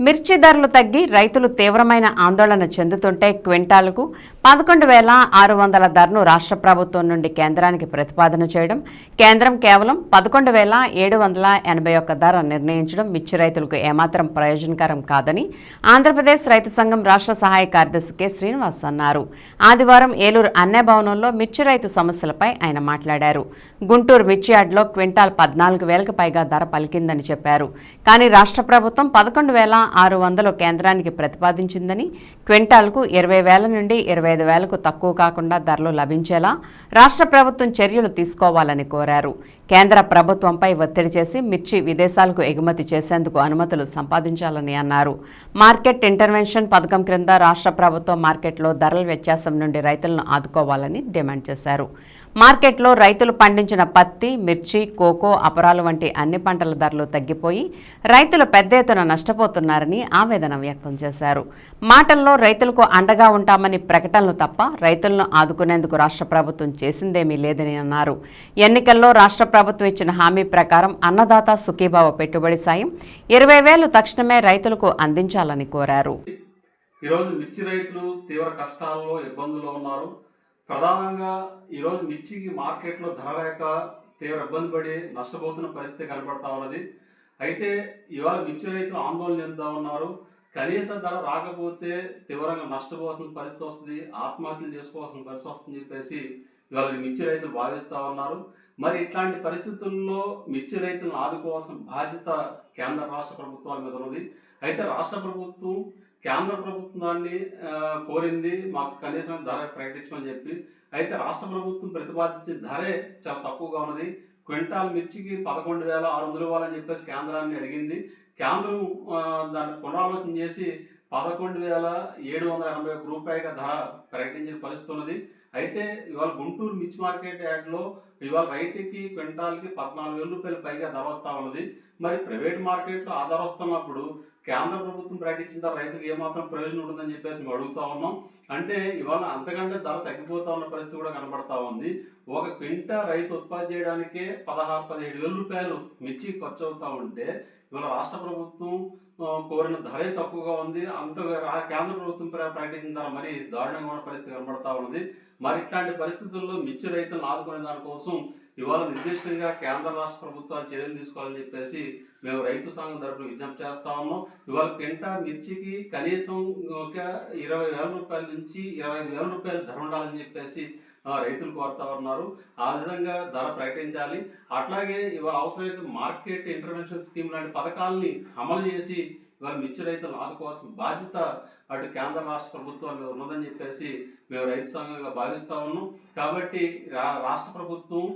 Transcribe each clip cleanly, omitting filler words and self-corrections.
మిర్చి ధరలు తగ్గి రైతులు తీవ్రమైన ఆందోళన చెందుతుంటే క్వింటాలకు 11,600 ధరను రాష్ట్ర ప్రభుత్వం నుండి కేంద్రానికి ప్రతిపాదన చేయడం, కేంద్రం కేవలం 11,781 ధర నిర్ణయించడం మిర్చి రైతులకు ఏమాత్రం ప్రయోజనకరం కాదని ఆంధ్రప్రదేశ్ రైతు సంఘం రాష్ట్ర సహాయ కార్యదర్శి కె శ్రీనివాస్ అన్నారు. ఆదివారం ఏలూరు అన్నే భవనంలో మిర్చి రైతు సమస్యలపై ఆయన మాట్లాడారు. గుంటూరు మిర్చి యార్డులో క్వింటాల్ 14,000కు పైగా ధర పలికిందని చెప్పారు. కానీ రాష్ట్ర ప్రభుత్వం 11,600 కేంద్రానికి ప్రతిపాదించిందని, క్వింటాల్కు 20,000 నుండి 25,000కు తక్కువ కాకుండా ధరలు లభించేలా రాష్ట్ర ప్రభుత్వం చర్యలు తీసుకోవాలని కోరారు. కేంద్ర ప్రభుత్వంపై ఒత్తిడి చేసి మిర్చి విదేశాలకు ఎగుమతి చేసేందుకు అనుమతులు సంపాదించాలని అన్నారు. మార్కెట్ ఇంటర్వెన్షన్ పథకం క్రింద రాష్ట్ర ప్రభుత్వం మార్కెట్లో ధరల వ్యత్యాసం నుండి రైతులను ఆదుకోవాలని డిమాండ్ చేశారు. మార్కెట్లో రైతులు పండించిన పత్తి, మిర్చి, కోకో, అపరాలు వంటి అన్ని పంటల ధరలు తగ్గిపోయి రైతులు పెద్ద ఎత్తున నష్టపోతున్నారని ఆవేదన వ్యక్తం చేశారు. మాటల్లో రైతులకు అండగా ఉంటామని ప్రకటనలు తప్ప రైతులను ఆదుకునేందుకు రాష్ట్ర ప్రభుత్వం చేసిందేమీ లేదని అన్నారు. ఎన్నికల్లో రాష్ట్ర ప్రభుత్వం ఇచ్చిన హామీ ప్రకారం అన్నదాత సుఖీభావ పెట్టుబడి సాయం 20,000 తక్షణమే రైతులకు అందించాలని కోరారు. ఈరోజు మిర్చి రైతులు తీవ్ర కష్టాల్లో ఇబ్బందుల్లో ఉన్నారు. ప్రధానంగా ఈరోజు మిర్చికి మార్కెట్లో ధర లేక తీవ్ర ఇబ్బంది పడి నష్టపోతున్న పరిస్థితి కనబడతా ఉన్నది. అయితే ఇవాళ మిర్చి రైతులు ఆందోళన చెందుతూ ఉన్నారు. కనీస ధర రాకపోతే తీవ్రంగా నష్టపోవాల్సిన పరిస్థితి వస్తుంది, ఆత్మహత్యలు చేసుకోవాల్సిన పరిస్థితి వస్తుందని చెప్పేసి ఇవాళ మిర్చి రైతులు భావిస్తూ ఉన్నారు. మరి ఇట్లాంటి పరిస్థితుల్లో మిర్చి రైతులను ఆదుకోవాల్సిన బాధ్యత కేంద్ర రాష్ట్ర ప్రభుత్వాల మీద ఉన్నది. అయితే రాష్ట్ర ప్రభుత్వం కేంద్ర ప్రభుత్వాన్ని కోరింది మాకు కనీసం ధర ప్రకటించమని చెప్పి. అయితే రాష్ట్ర ప్రభుత్వం ప్రతిపాదించిన ధరే చాలా తక్కువగా ఉన్నది. క్వింటాల్ మిర్చికి 11,600 ఇవ్వాలని చెప్పేసి కేంద్రాన్ని అడిగింది. కేంద్రం దాన్ని పునరాలోచన చేసి 11,781 రూపాయలుగా ధర ప్రకటించిన పరిస్థితి ఉన్నది. అయితే ఇవాళ గుంటూరు మిర్చి మార్కెట్ యార్డ్లో ఇవాళ రైతుకి క్వింటాల్కి 14,000 రూపాయలు పైగా ధర వస్తూ ఉన్నది. మరి ప్రైవేట్ మార్కెట్లో ఆ ధర వస్తున్నప్పుడు కేంద్ర ప్రభుత్వం ప్రకటించిన ధర రైతులకు ఏమాత్రం ప్రయోజనం ఉంటుందని చెప్పేసి మేము అడుగుతా ఉన్నాం. అంటే ఇవాళ అంతకంటే ధర తగ్గిపోతా ఉన్న పరిస్థితి కూడా కనబడతా ఉంది. ఒక క్వింటా రైతు ఉత్పత్తి చేయడానికే 16,000-17,000 రూపాయలు మిర్చి ఖర్చు అవుతా ఉంటే ఇవాళ రాష్ట్ర ప్రభుత్వం కోరిన ధరే తక్కువగా ఉంది. కేంద్ర ప్రభుత్వం ప్రకటించిన ధర మరి దారుణంగా ఉన్న పరిస్థితి కనబడతా ఉన్నది. మరి ఇట్లాంటి పరిస్థితుల్లో మిర్చి రైతులను ఆదుకునే దానికోసం ఇవాళ నిర్దిష్టంగా కేంద్ర రాష్ట్ర ప్రభుత్వాలు చర్యలు తీసుకోవాలని చెప్పేసి మేము రైతు సంఘం తరపున విజ్ఞప్తి చేస్తా ఉన్నాం. ఇవాళ క్వింటా మిర్చికి కనీసం ఒక 20,000 రూపాయల నుంచి 25,000 రూపాయలు ధర ఉండాలని చెప్పేసి రైతులు కోరుతా ఉన్నారు. ఆ విధంగా ధర ప్రకటించాలి. అట్లాగే ఇవాళ అవసరమైతే మార్కెట్ ఇంటర్వెన్షన్ స్కీమ్ లాంటి పథకాలని అమలు చేసి ఇవాళ మిర్చి రైతులను ఆదుకోవాల్సిన బాధ్యత అటు కేంద్ర రాష్ట్ర ప్రభుత్వాలు ఉన్నదని చెప్పేసి మేము రైతు సంఘంగా భావిస్తూ ఉన్నాం. కాబట్టి రాష్ట్ర ప్రభుత్వం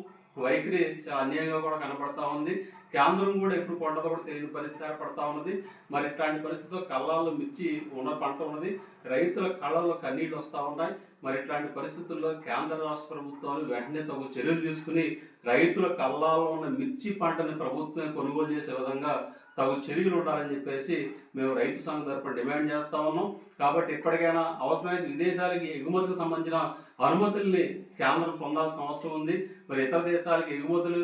వైఖరి చాలా అన్యాయంగా కూడా కనబడతా ఉంది. కేంద్రం కూడా ఎప్పుడు కొండదో కూడా తెలియని పరిస్థితి ఏర్పడతా ఉన్నది. మరి ఇట్లాంటి పరిస్థితుల్లో కళ్ళాల్లో మిర్చి ఉన్న పంట ఉన్నది, రైతుల కళ్ళల్లో కన్నీళ్ళు వస్తూ ఉన్నాయి. మరి ఇట్లాంటి పరిస్థితుల్లో కేంద్ర రాష్ట్ర ప్రభుత్వాలు వెంటనే తగు చర్యలు తీసుకుని రైతుల కళ్ళాల్లో ఉన్న మిర్చి పంటని ప్రభుత్వమే కొనుగోలు చేసే విధంగా తగు చర్యలు ఉండాలని చెప్పేసి మేము రైతు సంఘం తరపున డిమాండ్ చేస్తా ఉన్నాం. కాబట్టి ఇప్పటికైనా అవసరమైన విదేశాలకి ఎగుమతులకు సంబంధించిన అనుమతుల్ని కేంద్రం పొందాల్సిన అవసరం ఉంది. మరి ఇతర దేశాలకి ఎగుమతులు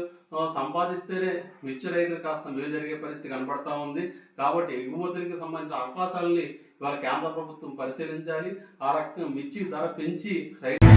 సంపాదిస్తేనే మిర్చి రైతులు కాస్త మేలు జరిగే పరిస్థితి కనబడతా ఉంది. కాబట్టి ఎగుమతులకు సంబంధించిన అవకాశాలని ఇవాళ కేంద్ర ప్రభుత్వం పరిశీలించాలి. ఆ రకంగా మిర్చి ధర పెంచి రైతు